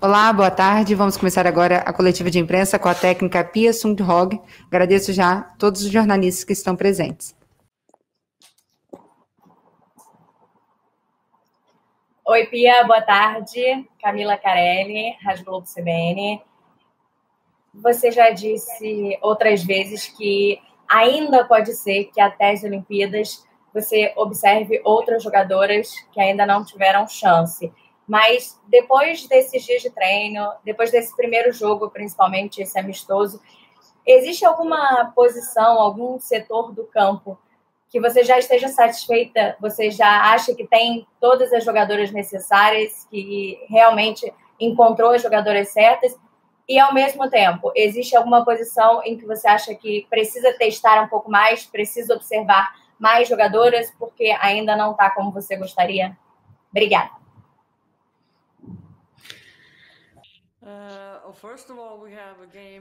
Olá, boa tarde. Vamos começar agora a coletiva de imprensa com a técnica Pia Sundhage. Agradeço já a todos os jornalistas que estão presentes. Oi, Pia, boa tarde. Camila Carelli, Rádio Globo CBN. Você já disse outras vezes que ainda pode ser que até as Olimpíadas você observe outras jogadoras que ainda não tiveram chance. Mas depois desses dias de treino, depois desse primeiro jogo, principalmente esse amistoso, existe alguma posição, algum setor do campo que você já esteja satisfeita? Você já acha que tem todas as jogadoras necessárias, que realmente encontrou as jogadoras certas? E, ao mesmo tempo, existe alguma posição em que você acha que precisa testar um pouco mais, precisa observar mais jogadoras, porque ainda não está como você gostaria? Obrigada.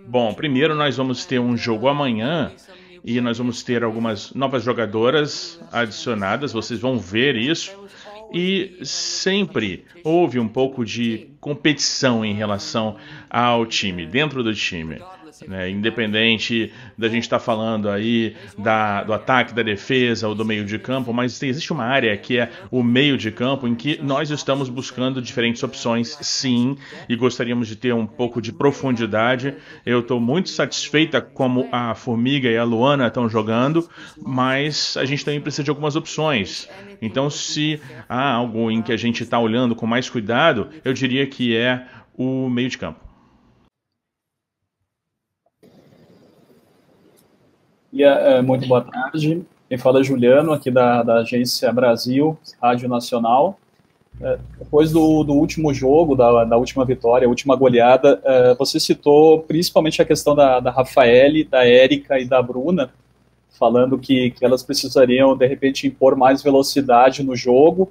Bom, primeiro nós vamos ter um jogo amanhã e nós vamos ter algumas novas jogadoras adicionadas, vocês vão ver isso. E sempre houve um pouco de competição em relação ao time, dentro do time, né? Independente da gente estar falando aí do ataque, da defesa ou do meio de campo, mas existe uma área que é o meio de campo em que nós estamos buscando diferentes opções, sim, e gostaríamos de ter um pouco de profundidade. Eu estou muito satisfeita como a Formiga e a Luana estão jogando, mas a gente também precisa de algumas opções. Então, se há algo em que a gente está olhando com mais cuidado, eu diria que é o meio de campo. Muito boa tarde. Quem fala é Juliano, aqui da Agência Brasil, Rádio Nacional. Depois do último jogo, da última vitória, a última goleada, você citou principalmente a questão da Rafaele, da Érica e da Bruna, falando que elas precisariam, de repente, impor mais velocidade no jogo,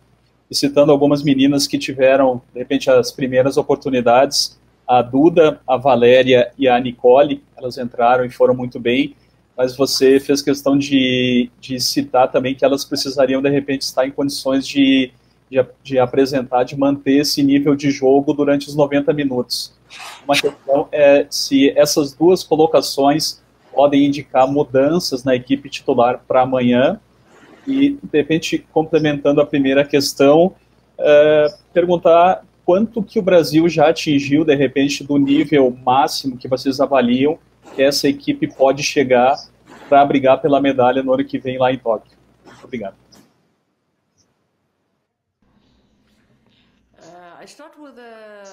e citando algumas meninas que tiveram, de repente, as primeiras oportunidades, a Duda, a Valéria e a Nicole, elas entraram e foram muito bem, mas você fez questão de citar também que elas precisariam, de repente, estar em condições de apresentar, de manter esse nível de jogo durante os 90 minutos. Uma questão é se essas duas colocações podem indicar mudanças na equipe titular para amanhã. E, de repente, complementando a primeira questão, perguntar quanto que o Brasil já atingiu, de repente, do nível máximo que vocês avaliam que essa equipe pode chegar para brigar pela medalha no ano que vem lá em Tóquio. Muito obrigado.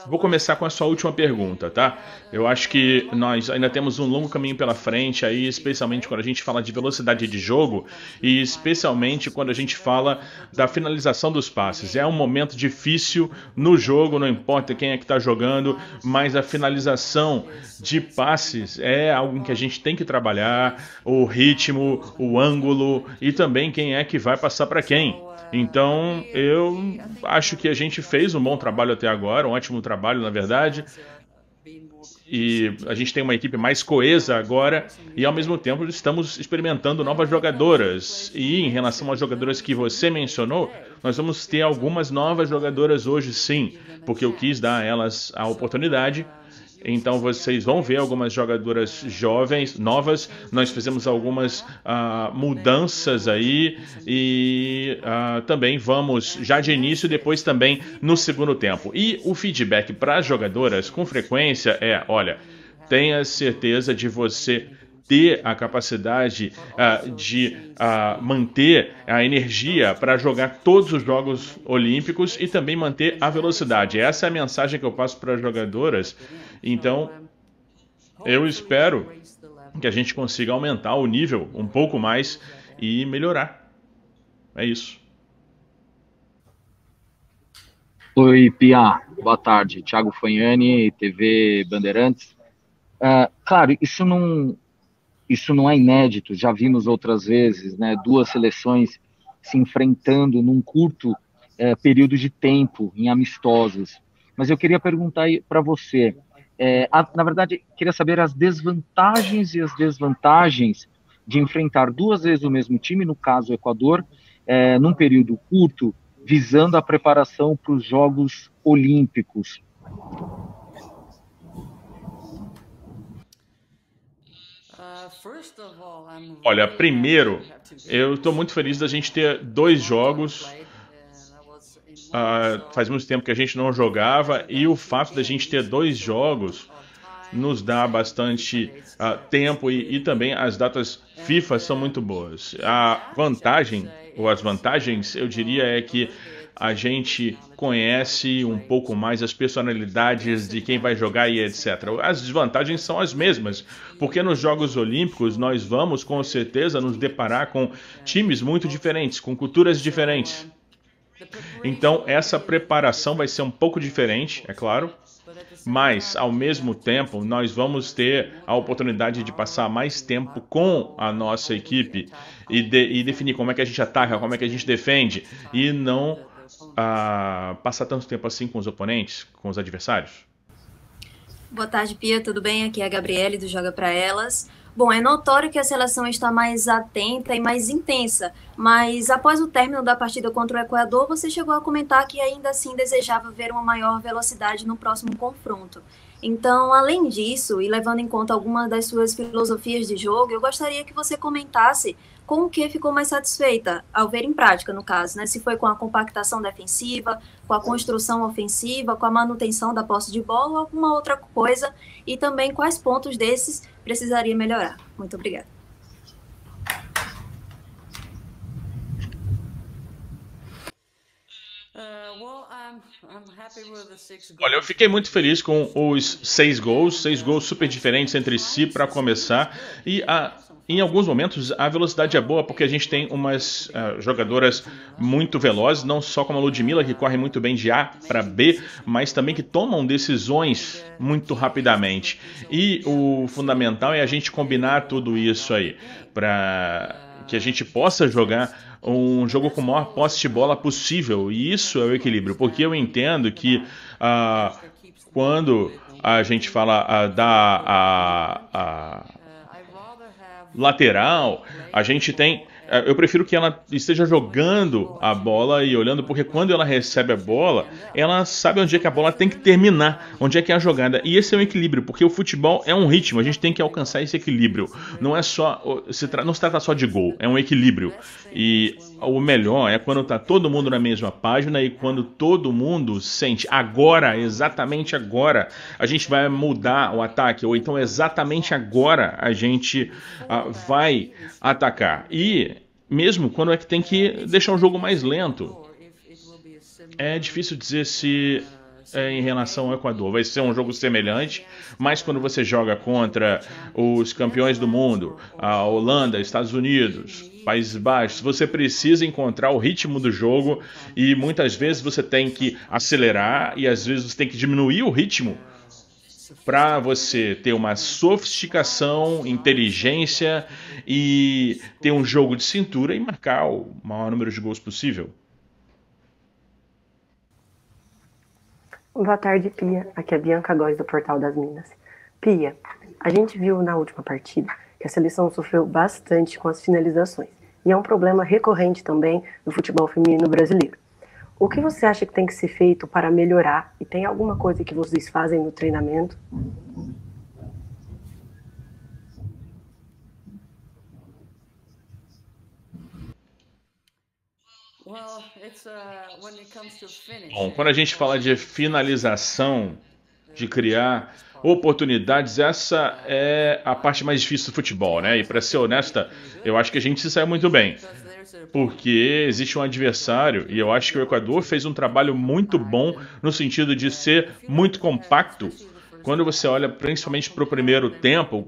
Vou começar com a sua última pergunta, tá? Eu acho que nós ainda temos um longo caminho pela frente aí, especialmente quando a gente fala de velocidade de jogo e especialmente quando a gente fala da finalização dos passes. É um momento difícil no jogo, não importa quem é que está jogando, mas a finalização de passes é algo que a gente tem que trabalhar, o ritmo, o ângulo e também quem é que vai passar para quem. Então, eu acho que a gente fez um bom trabalho até agora, um ótimo trabalho, na verdade, e a gente tem uma equipe mais coesa agora, e ao mesmo tempo estamos experimentando novas jogadoras. E em relação às jogadoras que você mencionou, nós vamos ter algumas novas jogadoras hoje, sim, porque eu quis dar a elas a oportunidade. Então vocês vão ver algumas jogadoras jovens, novas. Nós fizemos algumas mudanças aí e também vamos já de início, depois também no segundo tempo. E o feedback para as jogadoras com frequência é, olha, tenha certeza de você ter a capacidade de manter a energia para jogar todos os Jogos Olímpicos e também manter a velocidade. Essa é a mensagem que eu passo para as jogadoras. Então, eu espero que a gente consiga aumentar o nível um pouco mais e melhorar. É isso. Oi, Pia. Boa tarde. Thiago Fagnani, TV Bandeirantes. Claro, isso não é inédito, já vimos outras vezes, né? Duas seleções se enfrentando num curto período de tempo, em amistosos. Mas eu queria perguntar para você, na verdade, queria saber as desvantagens e as desvantagens de enfrentar duas vezes o mesmo time, no caso o Equador, num período curto, visando a preparação para os Jogos Olímpicos. Olha, primeiro, eu estou muito feliz da gente ter 2 jogos. Faz muito tempo que a gente não jogava e o fato da gente ter 2 jogos nos dá bastante tempo e também as datas FIFA são muito boas. A vantagem, ou as vantagens, eu diria, é que a gente conhece um pouco mais as personalidades de quem vai jogar e etc. As desvantagens são as mesmas, porque nos Jogos Olímpicos nós vamos com certeza nos deparar com times muito diferentes, com culturas diferentes. Então essa preparação vai ser um pouco diferente, é claro, mas ao mesmo tempo nós vamos ter a oportunidade de passar mais tempo com a nossa equipe e definir como é que a gente ataca, como é que a gente defende e não passar tanto tempo assim com os oponentes, com os adversários. Boa tarde, Pia, tudo bem? Aqui é a Gabriele do Joga Pra Elas. Bom, é notório que a seleção está mais atenta e mais intensa, mas após o término da partida contra o Equador, você chegou a comentar que ainda assim desejava ver uma maior velocidade no próximo confronto. Então, além disso, e levando em conta algumas das suas filosofias de jogo, eu gostaria que você comentasse com o que ficou mais satisfeita, ao ver em prática, no caso, né? Se foi com a compactação defensiva, com a construção ofensiva, com a manutenção da posse de bola ou alguma outra coisa, e também quais pontos desses precisaria melhorar. Muito obrigada. Olha, eu fiquei muito feliz com os 6 gols super diferentes entre si para começar, e em alguns momentos a velocidade é boa porque a gente tem umas jogadoras muito velozes, não só como a Ludmilla, que corre muito bem de A para B, mas também que tomam decisões muito rapidamente. E o fundamental é a gente combinar tudo isso aí, para que a gente possa jogar um jogo com a maior posse de bola possível, e isso é o equilíbrio, porque eu entendo que quando a gente fala da lateral, a gente tem... Eu prefiro que ela esteja jogando a bola e olhando, porque quando ela recebe a bola, ela sabe onde é que a bola tem que terminar, onde é que é a jogada. E esse é um equilíbrio, porque o futebol é um ritmo, a gente tem que alcançar esse equilíbrio. Não é só, não se trata só de gol, é um equilíbrio. E o melhor é quando está todo mundo na mesma página e quando todo mundo sente agora, exatamente agora, a gente vai mudar o ataque, ou então exatamente agora a gente vai atacar. E mesmo quando é que tem que deixar o jogo mais lento, é difícil dizer se em relação ao Equador vai ser um jogo semelhante, mas quando você joga contra os campeões do mundo, a Holanda, Estados Unidos, Países Baixos, você precisa encontrar o ritmo do jogo e muitas vezes você tem que acelerar e às vezes você tem que diminuir o ritmo para você ter uma sofisticação, inteligência e ter um jogo de cintura e marcar o maior número de gols possível. Boa tarde, Pia. Aqui é a Bianca Góes do Portal das Minas. Pia, a gente viu na última partida que a seleção sofreu bastante com as finalizações. E é um problema recorrente também no futebol feminino brasileiro. O que você acha que tem que ser feito para melhorar? E tem alguma coisa que vocês fazem no treinamento? Bom, quando a gente fala de finalização, de criar oportunidades, essa é a parte mais difícil do futebol, né? E para ser honesta, eu acho que a gente se saiu muito bem, porque existe um adversário, e eu acho que o Equador fez um trabalho muito bom no sentido de ser muito compacto. Quando você olha principalmente para o primeiro tempo,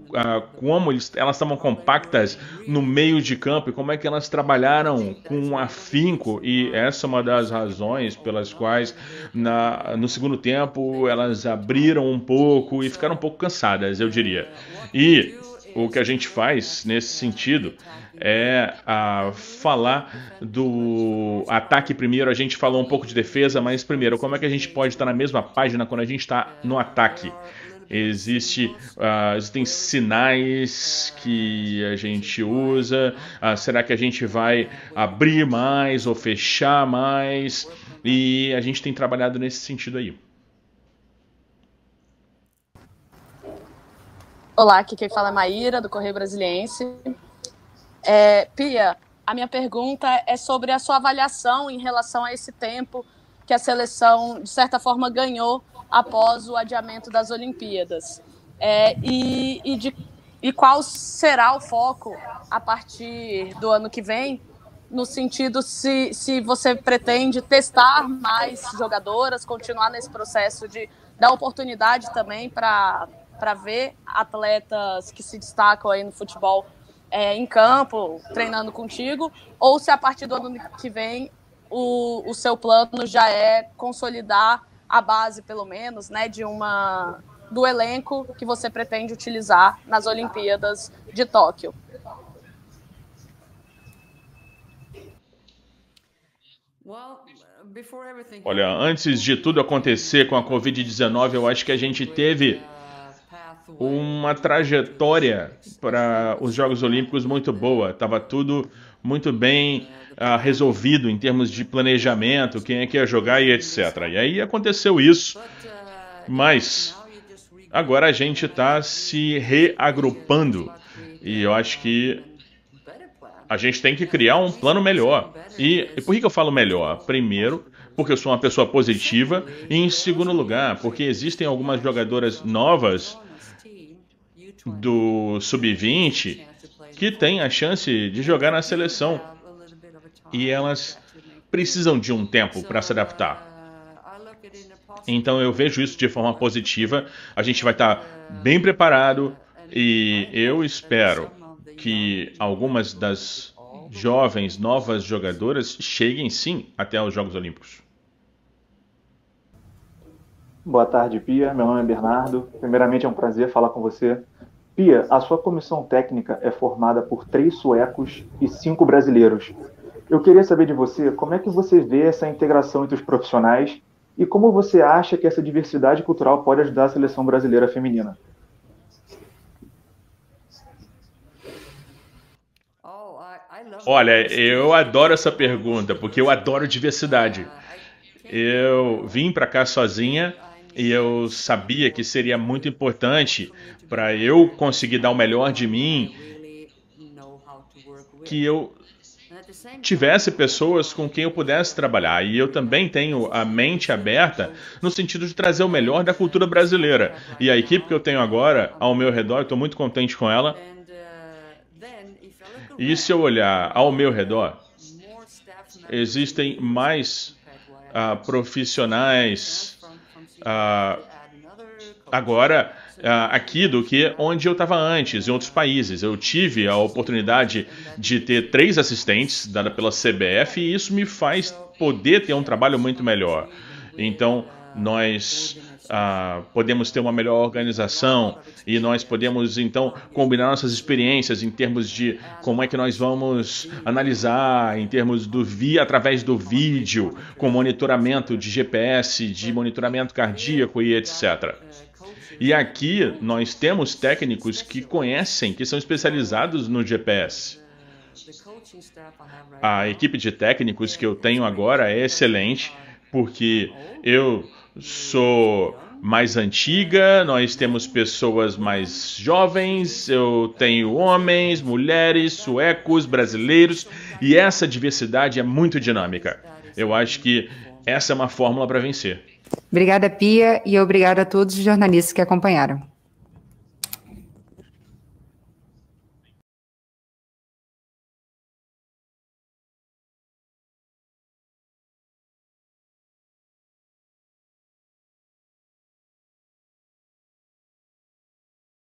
como elas estavam compactas no meio de campo e como é que elas trabalharam com afinco, e essa é uma das razões pelas quais no segundo tempo elas abriram um pouco e ficaram um pouco cansadas, eu diria. E o que a gente faz nesse sentido é falar do ataque primeiro. A gente falou um pouco de defesa, mas primeiro, como é que a gente pode estar na mesma página quando a gente está no ataque? Existem sinais que a gente usa. Será que a gente vai abrir mais ou fechar mais? E a gente tem trabalhado nesse sentido aí. Olá, aqui quem fala é Maíra, do Correio Brasiliense. Pia, a minha pergunta é sobre a sua avaliação em relação a esse tempo que a seleção, de certa forma, ganhou após o adiamento das Olimpíadas. E qual será o foco a partir do ano que vem, no sentido se você pretende testar mais jogadoras, continuar nesse processo de dar oportunidade também para ver atletas que se destacam aí no futebol em campo, treinando contigo, ou se a partir do ano que vem o seu plano já é consolidar a base, pelo menos, né, do elenco que você pretende utilizar nas Olimpíadas de Tóquio. Olha, antes de tudo acontecer com a Covid-19, eu acho que a gente teve uma trajetória para os Jogos Olímpicos muito boa. Estava tudo muito bem resolvido em termos de planejamento, quem é que ia jogar e etc. E aí aconteceu isso, mas agora a gente está se reagrupando e eu acho que a gente tem que criar um plano melhor. E por que eu falo melhor? Primeiro, porque eu sou uma pessoa positiva, e em segundo lugar, porque existem algumas jogadoras novas do Sub-20 que têm a chance de jogar na seleção. E elas precisam de um tempo para se adaptar. Então eu vejo isso de forma positiva. A gente vai estar bem preparado e eu espero que algumas das jovens, novas jogadoras cheguem sim até os Jogos Olímpicos. Boa tarde, Pia. Meu nome é Bernardo. Primeiramente é um prazer falar com você. Pia, a sua comissão técnica é formada por 3 suecos e 5 brasileiros. Eu queria saber de você como é que você vê essa integração entre os profissionais e como você acha que essa diversidade cultural pode ajudar a seleção brasileira feminina. Olha, eu adoro essa pergunta, porque eu adoro diversidade. Eu vim para cá sozinha e eu sabia que seria muito importante para eu conseguir dar o melhor de mim, que eu tivesse pessoas com quem eu pudesse trabalhar. E eu também tenho a mente aberta no sentido de trazer o melhor da cultura brasileira. E a equipe que eu tenho agora ao meu redor, eu estou muito contente com ela. E se eu olhar ao meu redor, existem mais profissionais agora aqui do que onde eu estava antes, em outros países. Eu tive a oportunidade de ter 3 assistentes dada pela CBF e isso me faz poder ter um trabalho muito melhor. Então, nós podemos ter uma melhor organização e nós podemos, então, combinar nossas experiências em termos de como é que nós vamos analisar, em termos através do vídeo, com monitoramento de GPS, de monitoramento cardíaco e etc. E aqui nós temos técnicos que conhecem, que são especializados no GPS. A equipe de técnicos que eu tenho agora é excelente, porque eu sou mais antiga, nós temos pessoas mais jovens, eu tenho homens, mulheres, suecos, brasileiros, e essa diversidade é muito dinâmica. Eu acho que essa é uma fórmula para vencer. Obrigada, Pia, e obrigada a todos os jornalistas que acompanharam.